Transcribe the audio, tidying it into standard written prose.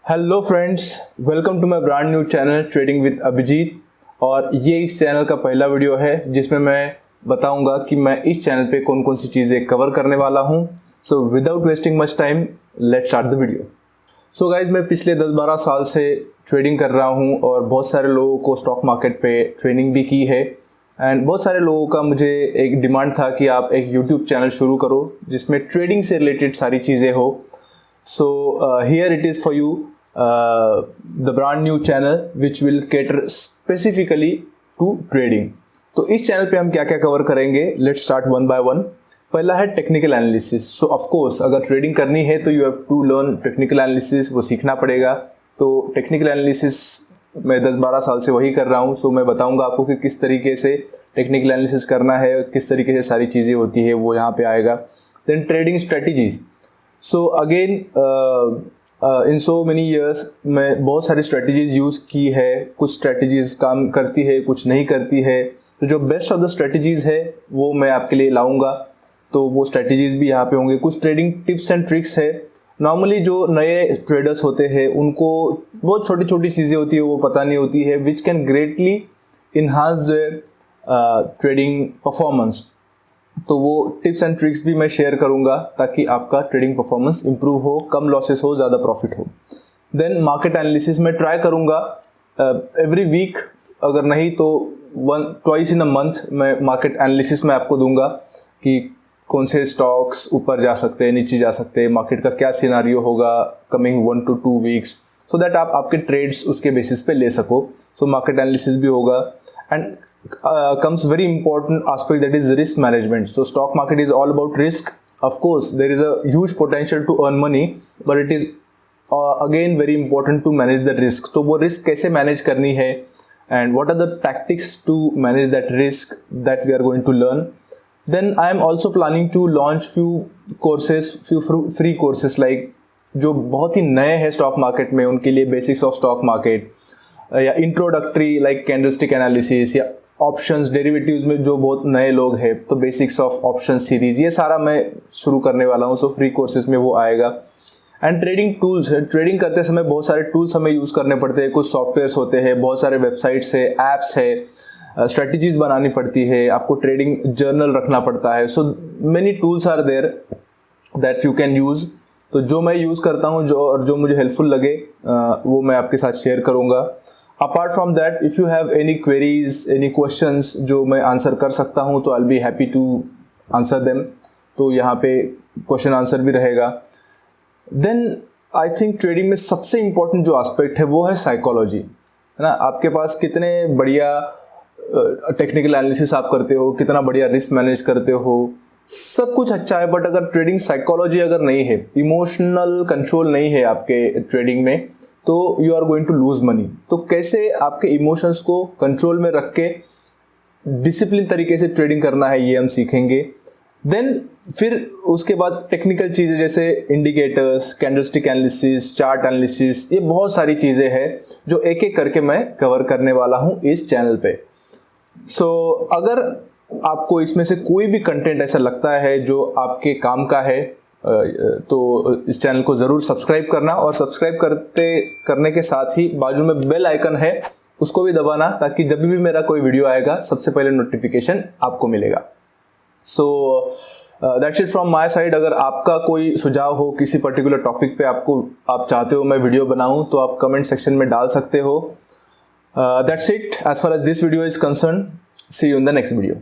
Hello friends, welcome to my brand new channel trading with Abhijit. और ये इस channel का पहला वीडियो है जिसमें मैं बताऊंगा कि मैं इस चैनल पे कौन कौन सी चीज़ें कवर करने वाला हूं। So without wasting much time, let's start the video. So guys, मैं पिछले 10-12 साल से ट्रेडिंग कर रहा हूं और बहुत सारे लोगों को स्टॉक मार्केट पे ट्रेनिंग भी की है। एंड बहुत सारे लोगों का मुझे एक डिमांड था कि आप एक यूट्यूब चैनल शुरू करो जिसमें ट्रेडिंग से रिलेटेड सारी चीज़ें हो। So here it is for you the brand new channel which will cater specifically to trading। तो इस चैनल पे हम क्या क्या कवर करेंगे, let's start one by one. पहला है technical analysis. So of course अगर ट्रेडिंग करनी है तो you have to learn technical analysis, वो सीखना पड़ेगा। तो टेक्निकल एनालिसिस मैं 10-12 साल से वही कर रहा हूँ। सो मैं बताऊँगा आपको कि किस तरीके से टेक्निकल एनालिसिस करना है, किस तरीके से सारी चीज़ें होती है, वो यहाँ पे आएगा। Then trading strategies. So again in so many years मैं बहुत सारी स्ट्रेटजीज यूज़ की है। कुछ स्ट्रेटजीज काम करती है, कुछ नहीं करती है। तो जो बेस्ट ऑफ द स्ट्रेटजीज है वो मैं आपके लिए लाऊंगा। तो वो स्ट्रेटजीज भी यहाँ पे होंगे। कुछ ट्रेडिंग टिप्स एंड ट्रिक्स है। नॉर्मली जो नए ट्रेडर्स होते हैं उनको बहुत छोटी छोटी चीज़ें होती है, वो पता नहीं होती है, which can greatly enhance their trading performance. तो वो टिप्स एंड ट्रिक्स भी मैं शेयर करूंगा ताकि आपका ट्रेडिंग परफॉर्मेंस इंप्रूव हो, कम लॉसेस हो, ज़्यादा प्रॉफिट हो। देन मार्केट एनालिसिस में ट्राई करूंगा एवरी वीक, अगर नहीं तो ट्वाइस इन अ मंथ मैं मार्केट एनालिसिस में आपको दूंगा कि कौन से स्टॉक्स ऊपर जा सकते हैं, नीचे जा सकते हैं, मार्केट का क्या सिनारियो होगा coming 1 to 2 weeks, so that आप आपके ट्रेड्स उसके बेसिस पे ले सको। सो मार्केट एनालिसिस भी होगा। And comes very important aspect, that is risk management. So stock market is all about risk. Of course there is a huge potential to earn money, but it is again very important to manage the risk. तो वो risk कैसे manage करनी है and what are the tactics to manage that risk that we are going to learn. Then I am also planning to launch few courses, few free courses, like जो बहुत ही नए हैं stock market में उनके लिए basics of stock market, या introductory like candlestick analysis, या options derivatives में जो बहुत नए लोग हैं तो बेसिक्स ऑफ ऑप्शन सीरीज, ये सारा मैं शुरू करने वाला हूँ। सो फ्री कोर्सेज में वो आएगा। एंड ट्रेडिंग टूल्स है। ट्रेडिंग करते समय बहुत सारे टूल्स हमें यूज़ करने पड़ते हैं। कुछ सॉफ्टवेयर्स होते हैं, बहुत सारे वेबसाइट्स है, ऐप्स है, स्ट्रेटजीज बनानी पड़ती है, आपको ट्रेडिंग जर्नल रखना पड़ता है। So many tools are there that you can use. तो जो मैं यूज़ करता हूँ जो मुझे हेल्पफुल लगे वो मैं आपके साथ शेयर करूँगा। Apart from that, if you have any queries, any questions जो मैं आंसर कर सकता हूँ तो I will be happy to answer them. तो यहाँ पे क्वेश्चन आंसर भी रहेगा। देन आई थिंक ट्रेडिंग में सबसे इम्पोर्टेंट जो एस्पेक्ट है वो है साइकोलॉजी, है ना। आपके पास कितने बढ़िया टेक्निकल एनालिसिस आप करते हो, कितना बढ़िया रिस्क मैनेज करते हो, सब कुछ अच्छा है, बट अगर ट्रेडिंग साइकोलॉजी अगर नहीं है, इमोशनल कंट्रोल नहीं है आपके ट्रेडिंग में, तो you are going to lose money. तो कैसे आपके इमोशंस को कंट्रोल में रख के डिसिप्लिन तरीके से ट्रेडिंग करना है, ये हम सीखेंगे। देन फिर उसके बाद टेक्निकल चीज़ें जैसे indicators, candlestick analysis, chart analysis, ये बहुत सारी चीज़ें हैं जो एक एक करके मैं कवर करने वाला हूँ इस चैनल पे। सो अगर आपको इसमें से कोई भी कंटेंट ऐसा लगता है जो आपके काम का है तो इस चैनल को ज़रूर सब्सक्राइब करना, और सब्सक्राइब करने के साथ ही बाजू में बेल आइकन है उसको भी दबाना, ताकि जब भी मेरा कोई वीडियो आएगा सबसे पहले नोटिफिकेशन आपको मिलेगा। So that's it from my side. अगर आपका कोई सुझाव हो किसी पर्टिकुलर टॉपिक पे आप चाहते हो मैं वीडियो बनाऊं तो आप कमेंट सेक्शन में डाल सकते हो। That's it as far as this video is concern. See you in the next video.